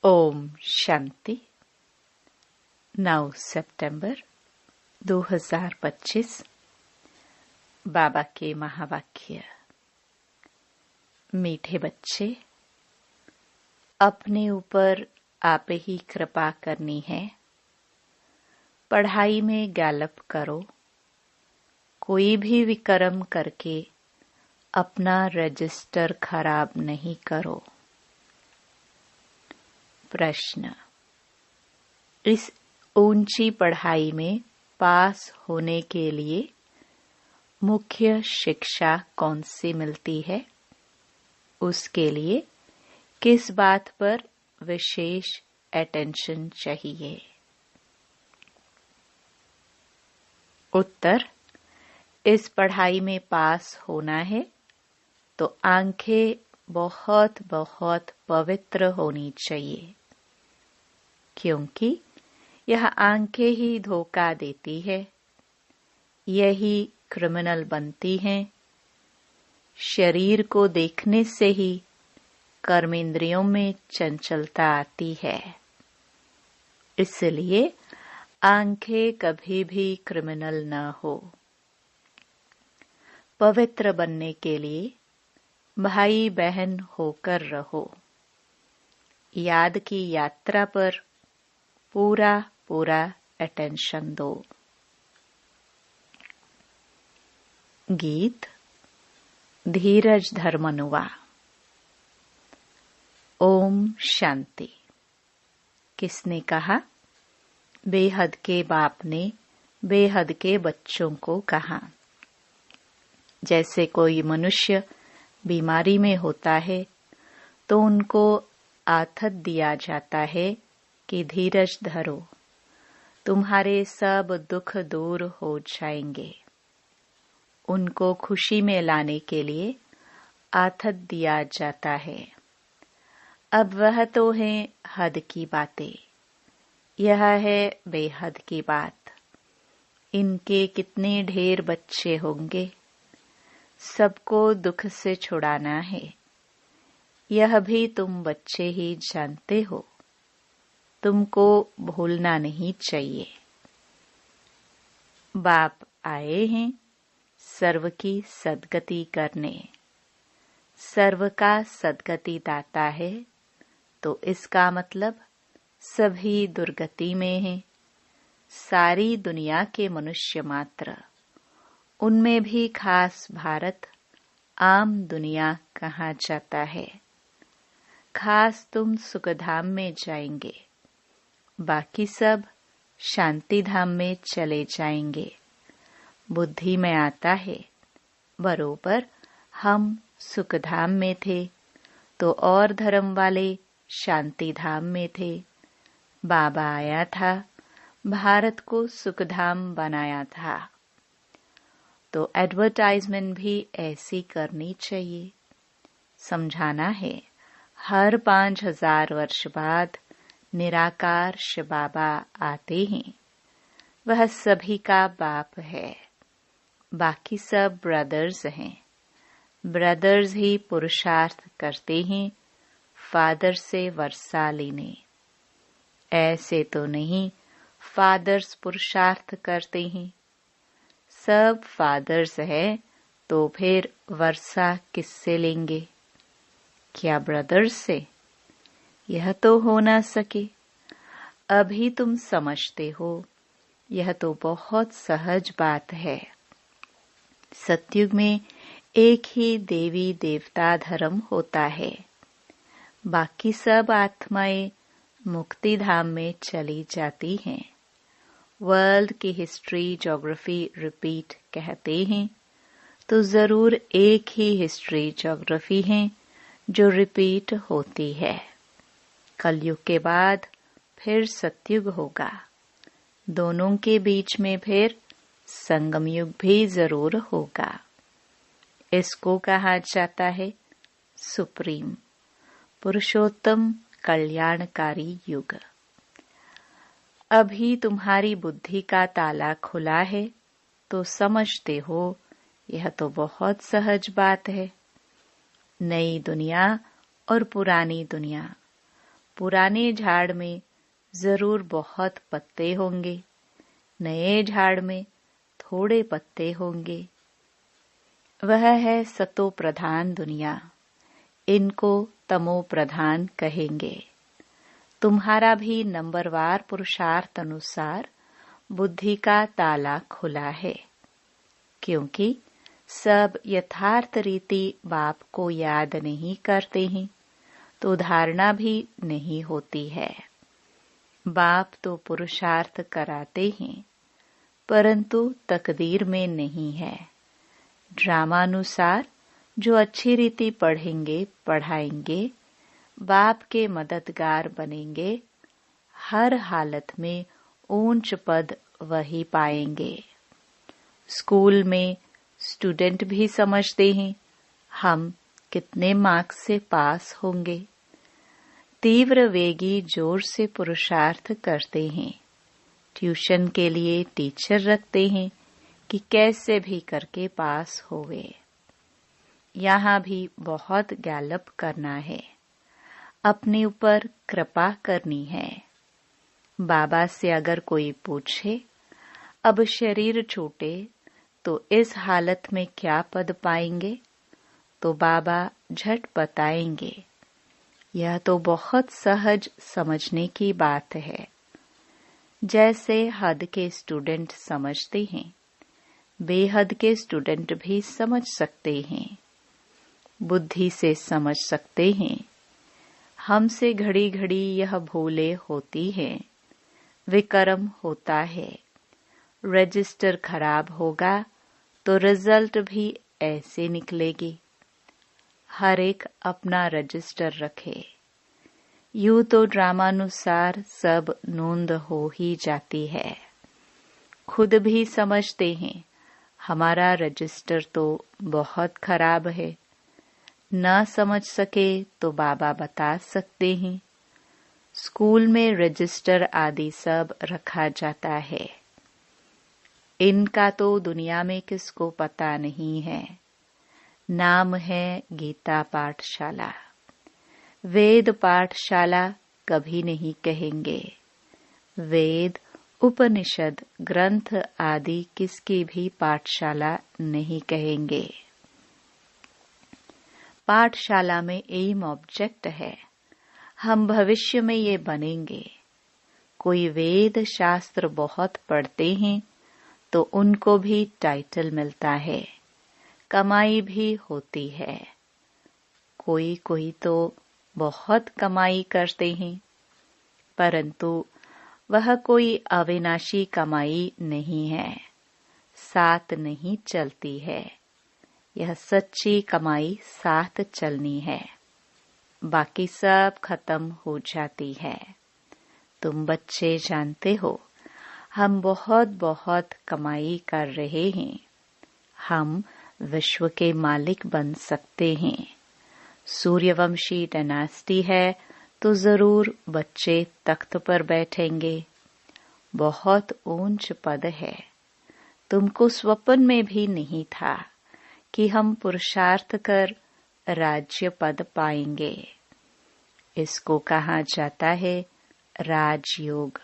ओम शांति। 9 सितंबर 2025। बाबा के महावाक्य। मीठे बच्चे, अपने ऊपर आप ही कृपा करनी है। पढ़ाई में गैलप करो। कोई भी विक्रम करके अपना रजिस्टर खराब नहीं करो। प्रश्न। इस ऊंची पढ़ाई में पास होने के लिए मुख्य शिक्षा कौन सी मिलती है? उसके लिए किस बात पर विशेष अटेंशन चाहिए? उत्तर। इस पढ़ाई में पास होना है तो आंखें बहुत बहुत पवित्र होनी चाहिए, क्योंकि यह आंखें ही धोखा देती है, यही क्रिमिनल बनती हैं। शरीर को देखने से ही कर्मेंद्रियों में चंचलता आती है। इसलिए आंखें कभी भी क्रिमिनल न हो। पवित्र बनने के लिए भाई बहन होकर रहो। याद की यात्रा पर पूरा पूरा अटेंशन दो। गीत धीरज धर्मनुवा। ओम शांति। किसने कहा? बेहद के बाप ने बेहद के बच्चों को कहा। जैसे कोई मनुष्य बीमारी में होता है तो उनको आथत दिया जाता है कि धीरज धरो, तुम्हारे सब दुख दूर हो जाएंगे। उनको खुशी में लाने के लिए आथत दिया जाता है। अब वह तो है हद की बातें, यह है बेहद की बात। इनके कितने ढेर बच्चे होंगे। सबको दुख से छुड़ाना है, यह भी तुम बच्चे ही जानते हो। तुमको भूलना नहीं चाहिए। बाप आए हैं सर्व की सद्गति करने। सर्व का सद्गति दाता है तो इसका मतलब सभी दुर्गति में हैं। सारी दुनिया के मनुष्य मात्र, उनमें भी खास भारत आम दुनिया कहा जाता है। खास तुम सुखधाम में जाएंगे, बाकी सब शांति धाम में चले जाएंगे। बुद्धि में आता है बरोबर हम सुखधाम में थे तो और धर्म वाले शांति धाम में थे। बाबा आया था, भारत को सुखधाम बनाया था, तो एडवर्टाइजमेंट भी ऐसी करनी चाहिए। समझाना है हर 5000 वर्ष बाद निराकार शिव बाबा आते हैं। वह सभी का बाप है, बाकी सब ब्रदर्स हैं। ब्रदर्स ही पुरुषार्थ करते हैं फादर से वर्षा लेने। ऐसे तो नहीं फादर्स पुरुषार्थ करते हैं। सब फादर्स है तो फिर वर्षा किससे लेंगे? क्या ब्रदर्स से? यह तो हो ना सके। अभी तुम समझते हो, यह तो बहुत सहज बात है। सतयुग में एक ही देवी देवता धर्म होता है, बाकी सब आत्माएं मुक्ति धाम में चली जाती हैं। वर्ल्ड की हिस्ट्री ज्योग्राफी रिपीट कहते हैं तो जरूर एक ही हिस्ट्री ज्योग्राफी है जो रिपीट होती है। कलयुग के बाद फिर सतयुग होगा। दोनों के बीच में फिर संगम युग भी जरूर होगा। इसको कहा जाता है सुप्रीम पुरुषोत्तम कल्याणकारी युग। अभी तुम्हारी बुद्धि का ताला खुला है तो समझते हो यह तो बहुत सहज बात है। नई दुनिया और पुरानी दुनिया, पुराने झाड़ में जरूर बहुत पत्ते होंगे, नए झाड़ में थोड़े पत्ते होंगे। वह है सतो प्रधान दुनिया, इनको तमो प्रधान कहेंगे। तुम्हारा भी नंबरवार पुरुषार्थ अनुसार बुद्धि का ताला खुला है, क्योंकि सब यथार्थ रीति बाप को याद नहीं करते हैं, तो धारणा भी नहीं होती है। बाप तो पुरुषार्थ कराते हैं, परंतु तकदीर में नहीं है। ड्रामानुसार जो अच्छी रीति पढ़ेंगे पढ़ाएंगे, बाप के मददगार बनेंगे, हर हालत में ऊंच पद वही पाएंगे। स्कूल में स्टूडेंट भी समझते हैं हम कितने मार्क्स से पास होंगे। तीव्र वेगी जोर से पुरुषार्थ करते हैं। ट्यूशन के लिए टीचर रखते हैं कि कैसे भी करके पास होवे। यहाँ भी बहुत गैलप करना है, अपने ऊपर कृपा करनी है। बाबा से अगर कोई पूछे अब शरीर छूटे तो इस हालत में क्या पद पाएंगे, तो बाबा झट बताएंगे। यह तो बहुत सहज समझने की बात है। जैसे हद के स्टूडेंट समझते हैं, बेहद के स्टूडेंट भी समझ सकते हैं, बुद्धि से समझ सकते हैं। हमसे घड़ी घड़ी यह भूले होती है, विकर्म होता है। रजिस्टर खराब होगा तो रिजल्ट भी ऐसे निकलेगी। हर एक अपना रजिस्टर रखे। यूं तो ड्रामानुसार सब नोंद हो ही जाती है। खुद भी समझते हैं हमारा रजिस्टर तो बहुत खराब है। न समझ सके तो बाबा बता सकते हैं। स्कूल में रजिस्टर आदि सब रखा जाता है। इनका तो दुनिया में किसको पता नहीं है। नाम है गीता पाठशाला। वेद पाठशाला कभी नहीं कहेंगे। वेद, उपनिषद, ग्रंथ आदि किसकी भी पाठशाला नहीं कहेंगे। पाठशाला में एम ऑब्जेक्ट है, हम भविष्य में ये बनेंगे। कोई वेद शास्त्र बहुत पढ़ते हैं तो उनको भी टाइटल मिलता है, कमाई भी होती है। कोई कोई तो बहुत कमाई करते हैं, परंतु वह कोई अविनाशी कमाई नहीं है, साथ नहीं चलती है। यह सच्ची कमाई साथ चलनी है, बाकी सब खत्म हो जाती है। तुम बच्चे जानते हो हम बहुत बहुत कमाई कर रहे हैं। हम विश्व के मालिक बन सकते हैं। सूर्यवंशी डायनेस्टी है तो जरूर बच्चे तख्त पर बैठेंगे। बहुत ऊंच पद है। तुमको स्वप्न में भी नहीं था कि हम पुरुषार्थ कर राज्य पद पाएंगे। इसको कहा जाता है राजयोग।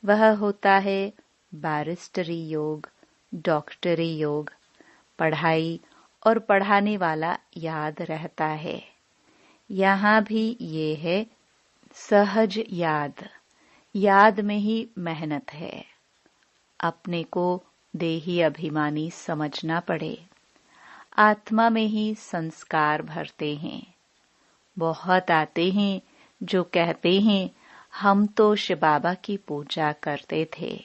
वह होता है बैरिस्टरी योग, डॉक्टरी योग। पढ़ाई और पढ़ाने वाला याद रहता है। यहाँ भी ये है सहज याद। याद में ही मेहनत है। अपने को देही अभिमानी समझना पड़े। आत्मा में ही संस्कार भरते हैं। बहुत आते हैं जो कहते हैं हम तो शिव बाबा की पूजा करते थे,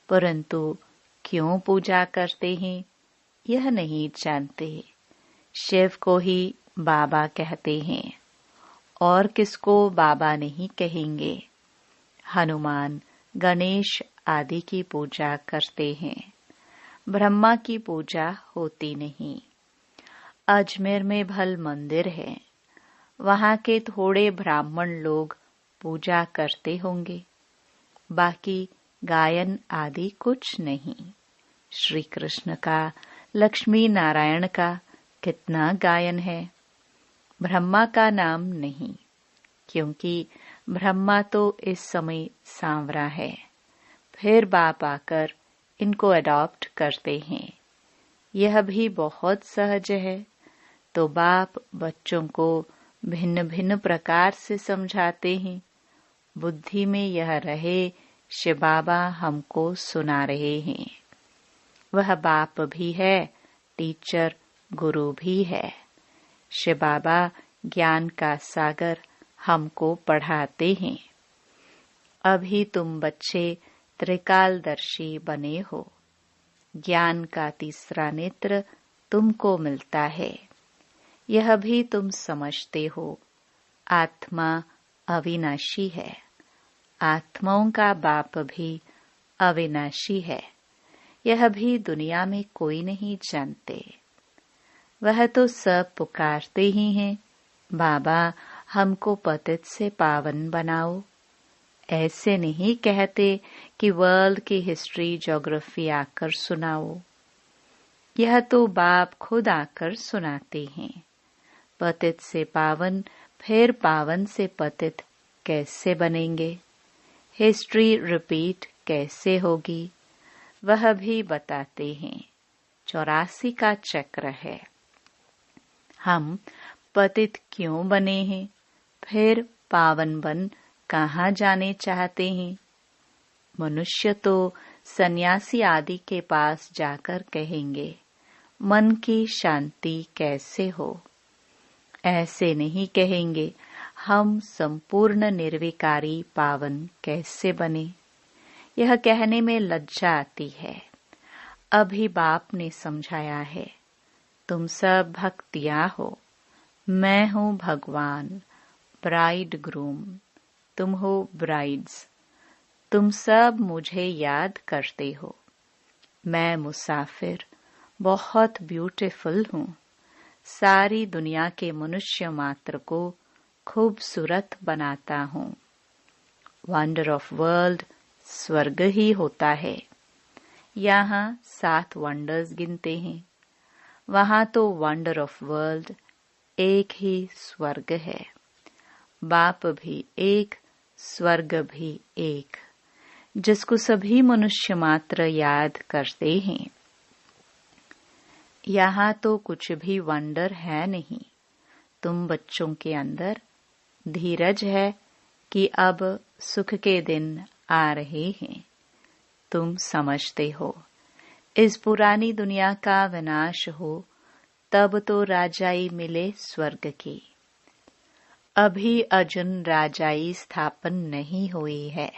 परंतु क्यों पूजा करते हैं यह नहीं जानते। शिव को ही बाबा कहते हैं और किसको बाबा नहीं कहेंगे। हनुमान, गणेश आदि की पूजा करते हैं, ब्रह्मा की पूजा होती नहीं। अजमेर में भल मंदिर है, वहाँ के थोड़े ब्राह्मण लोग पूजा करते होंगे, बाकी गायन आदि कुछ नहीं। श्री कृष्ण का, लक्ष्मी नारायण का कितना गायन है, ब्रह्मा का नाम नहीं, क्योंकि ब्रह्मा तो इस समय सांवरा है, फिर बाप आकर इनको अडॉप्ट करते हैं। यह भी बहुत सहज है। तो बाप बच्चों को भिन्न भिन्न प्रकार से समझाते हैं। बुद्धि में यह रहे शिव बाबा हमको सुना रहे हैं। वह बाप भी है, टीचर गुरु भी है। शिव बाबा ज्ञान का सागर हमको पढ़ाते हैं। अभी तुम बच्चे त्रिकालदर्शी बने हो। ज्ञान का तीसरा नेत्र तुमको मिलता है। यह भी तुम समझते हो, आत्मा अविनाशी है। आत्माओं का बाप भी अविनाशी है। यह भी दुनिया में कोई नहीं जानते। वह तो सब पुकारते ही हैं, बाबा हमको पतित से पावन बनाओ। ऐसे नहीं कहते कि वर्ल्ड की हिस्ट्री ज्योग्राफी आकर सुनाओ। यह तो बाप खुद आकर सुनाते हैं। पतित से पावन, फिर पावन से पतित कैसे बनेंगे? हिस्ट्री रिपीट कैसे होगी? वह भी बताते हैं। 84 का चक्र है। हम पतित क्यों बने हैं? फिर पावन बन कहाँ जाने चाहते हैं? मनुष्य तो सन्यासी आदि के पास जाकर कहेंगे, मन की शांति कैसे हो? ऐसे नहीं कहेंगे, हम संपूर्ण निर्विकारी पावन कैसे बने? यह कहने में लज्जा आती है। अभी बाप ने समझाया है, तुम सब भक्तियां हो। मैं हूँ भगवान, ब्राइड ग्रूम, तुम हो ब्राइड्स। तुम सब मुझे याद करते हो। मैं मुसाफिर, बहुत ब्यूटीफुल हूँ। सारी दुनिया के मनुष्य मात्र को खूबसूरत बनाता हूँ। वंडर ऑफ वर्ल्ड स्वर्ग ही होता है। यहाँ 7 वंडर्स गिनते हैं। वहाँ तो वंडर ऑफ वर्ल्ड एक ही स्वर्ग है। बाप भी एक, स्वर्ग भी एक, जिसको सभी मनुष्य मात्र याद करते हैं। यहाँ तो कुछ भी वंडर है नहीं। तुम बच्चों के अंदर धीरज है कि अब सुख के दिन आ रहे हैं। तुम समझते हो, इस पुरानी दुनिया का विनाश हो तब तो राजाई मिले स्वर्ग की। अभी अर्जुन राजाई स्थापन नहीं हुई है।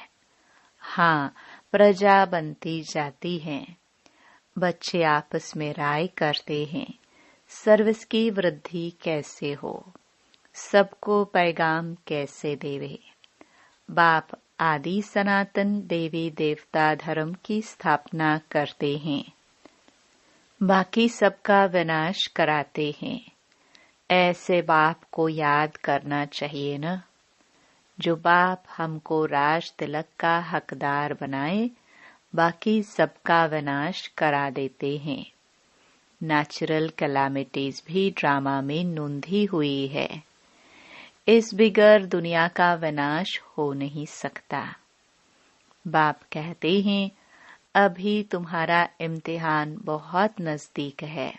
हाँ, प्रजा बनती जाती है। बच्चे आपस में राय करते हैं, सर्विस की वृद्धि कैसे हो, सबको पैगाम कैसे देवे। बाप आदि सनातन देवी देवता धर्म की स्थापना करते हैं, बाकी सबका विनाश कराते हैं। ऐसे बाप को याद करना चाहिए न, जो बाप हमको राज तिलक का हकदार बनाए, बाकी सबका विनाश करा देते हैं। नेचुरल कैलामिटीज भी ड्रामा में नोंधी हुई है। इस बिगर दुनिया का विनाश हो नहीं सकता। बाप कहते हैं, अभी तुम्हारा इम्तिहान बहुत नजदीक है।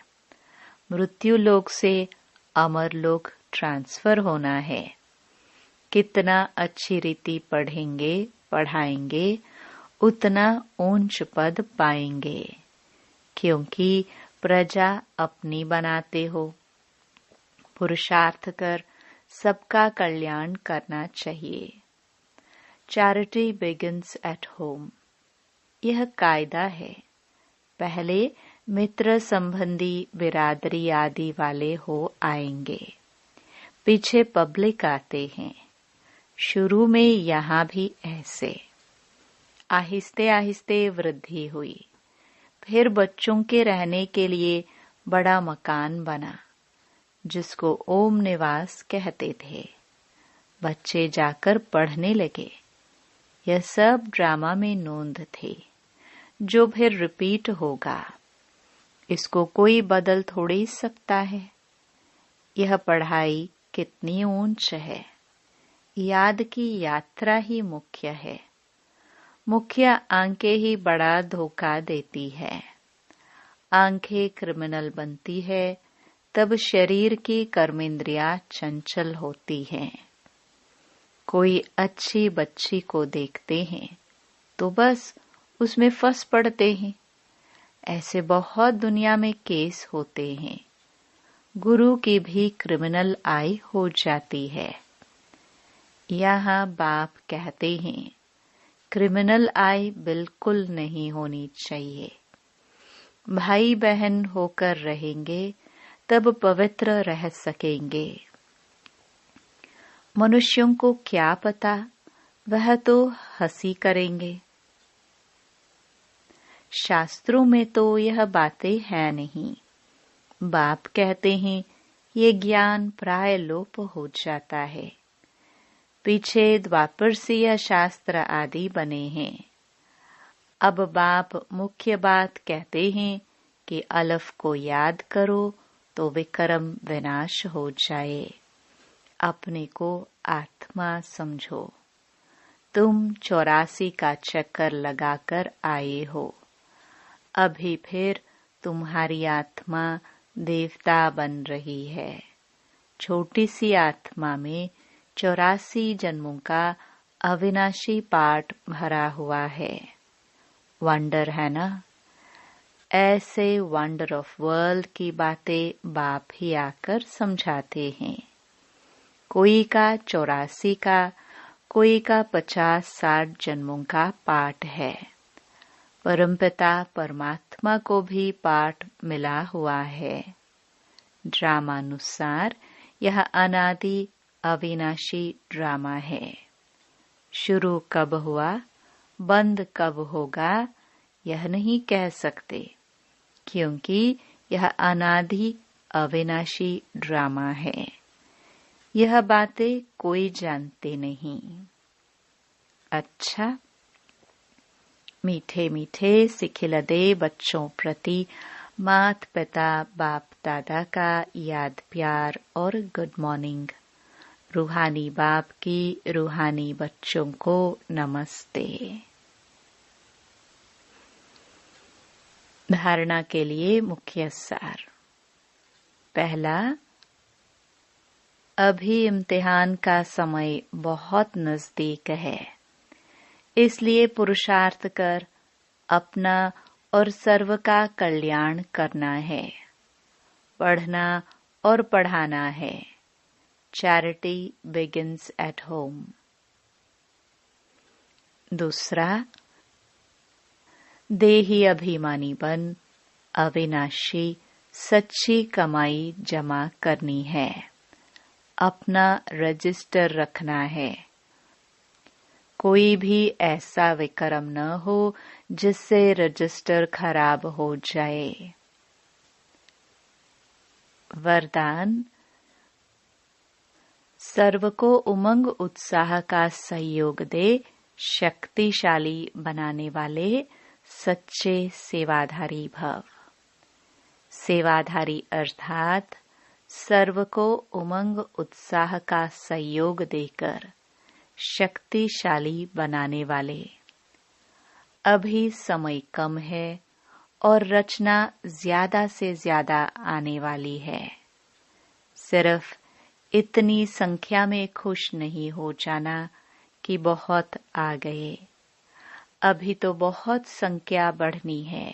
मृत्यु लोक से अमर लोक ट्रांसफर होना है। कितना अच्छी रीति पढ़ेंगे पढ़ाएंगे, उतना ऊंच पद पाएंगे, क्योंकि प्रजा अपनी बनाते हो। पुरुषार्थ कर सबका कल्याण करना चाहिए। चैरिटी बिगिंस एट होम, यह कायदा है। पहले मित्र संबंधी बिरादरी आदि वाले हो आएंगे, पीछे पब्लिक आते हैं। शुरू में यहाँ भी ऐसे आहिस्ते आहिस्ते वृद्धि हुई। फिर बच्चों के रहने के लिए बड़ा मकान बना, जिसको ओम निवास कहते थे। बच्चे जाकर पढ़ने लगे। यह सब ड्रामा में नोंद थे, जो फिर रिपीट होगा। इसको कोई बदल थोड़ी सकता है। यह पढ़ाई कितनी ऊंच है। याद की यात्रा ही मुख्य है। मुख्य आंखें ही बड़ा धोखा देती है। आंखें क्रिमिनल बनती है तब शरीर की कर्मेंद्रियां चंचल होती हैं। कोई अच्छी बच्ची को देखते हैं तो बस उसमें फंस पड़ते हैं। ऐसे बहुत दुनिया में केस होते हैं। गुरु की भी क्रिमिनल आई हो जाती है। यहाँ बाप कहते हैं क्रिमिनल आई बिल्कुल नहीं होनी चाहिए। भाई बहन होकर रहेंगे तब पवित्र रह सकेंगे। मनुष्यों को क्या पता, वह तो हंसी करेंगे। शास्त्रों में तो यह बातें हैं नहीं। बाप कहते हैं ये ज्ञान प्राय लोप हो जाता है। पीछे द्वापर से यह शास्त्र आदि बने हैं। अब बाप मुख्य बात कहते हैं कि अलफ को याद करो तो विक्रम विनाश हो जाए। अपने को आत्मा समझो। तुम 84 का चक्कर लगाकर आए हो। अभी फिर तुम्हारी आत्मा देवता बन रही है। छोटी सी आत्मा में 84 जन्मों का अविनाशी पाठ भरा हुआ है। वंडर है ना। ऐसे वंडर ऑफ वर्ल्ड की बातें बाप ही आकर समझाते हैं। कोई का 84 का, कोई का 50-60 जन्मों का पाठ है। परमपिता परमात्मा को भी पाठ मिला हुआ है। ड्रामानुसार यह अनादि अविनाशी ड्रामा है। शुरू कब हुआ, बंद कब होगा, यह नहीं कह सकते, क्योंकि यह अनादि अविनाशी ड्रामा है। यह बातें कोई जानते नहीं। अच्छा, मीठे मीठे सिखिलदे बच्चों प्रति मात पिता बाप दादा का याद प्यार और गुड मॉर्निंग। रूहानी बाप की रूहानी बच्चों को नमस्ते। धारणा के लिए मुख्य सार। पहला, अभी इम्तिहान का समय बहुत नजदीक है, इसलिए पुरुषार्थ कर अपना और सर्व का कल्याण करना है। पढ़ना और पढ़ाना है। Charity begins at home. दूसरा, देही अभिमानी बन अविनाशी सच्ची कमाई जमा करनी है। अपना रजिस्टर रखना है। कोई भी ऐसा विक्रम न हो जिससे रजिस्टर खराब हो जाए। वरदान, सर्व को उमंग उत्साह का सहयोग दे शक्तिशाली बनाने वाले सच्चे सेवाधारी भव। सेवाधारी अर्थात सर्व को उमंग उत्साह का सहयोग देकर शक्तिशाली बनाने वाले। अभी समय कम है और रचना ज्यादा से ज्यादा आने वाली है। सिर्फ इतनी संख्या में खुश नहीं हो जाना कि बहुत आ गए। अभी तो बहुत संख्या बढ़नी है।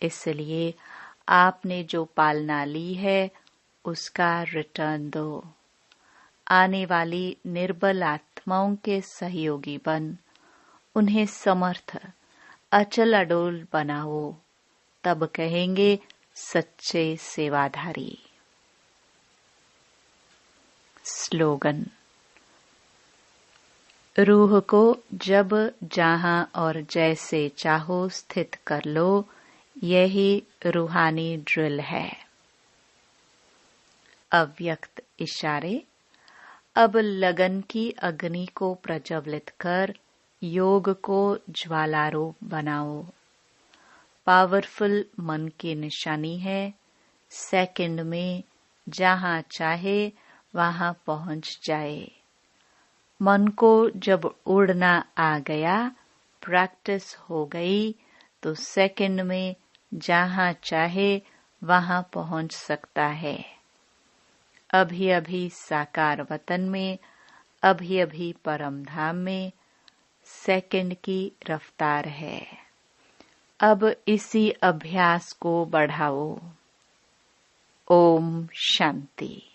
इसलिए आपने जो पालना ली है उसका रिटर्न दो। आने वाली निर्बल आत्माओं के सहयोगी बन उन्हें समर्थ अचल अडोल बनाओ, तब कहेंगे सच्चे सेवाधारी। स्लोगन, रूह को जब जहां और जैसे चाहो स्थित कर लो, यही रूहानी ड्रिल है। अव्यक्त इशारे। अब लगन की अग्नि को प्रज्वलित कर योग को ज्वालारूप बनाओ। पावरफुल मन की निशानी है। सेकंड में जहां चाहे वहां पहुंच जाए। मन को जब उड़ना आ गया, प्रैक्टिस हो गई, तो सेकंड में जहां चाहे वहां पहुंच सकता है। अभी अभी साकार वतन में, अभी अभी परम धाम में सेकंड की रफ्तार है। अब इसी अभ्यास को बढ़ाओ। ओम शांति।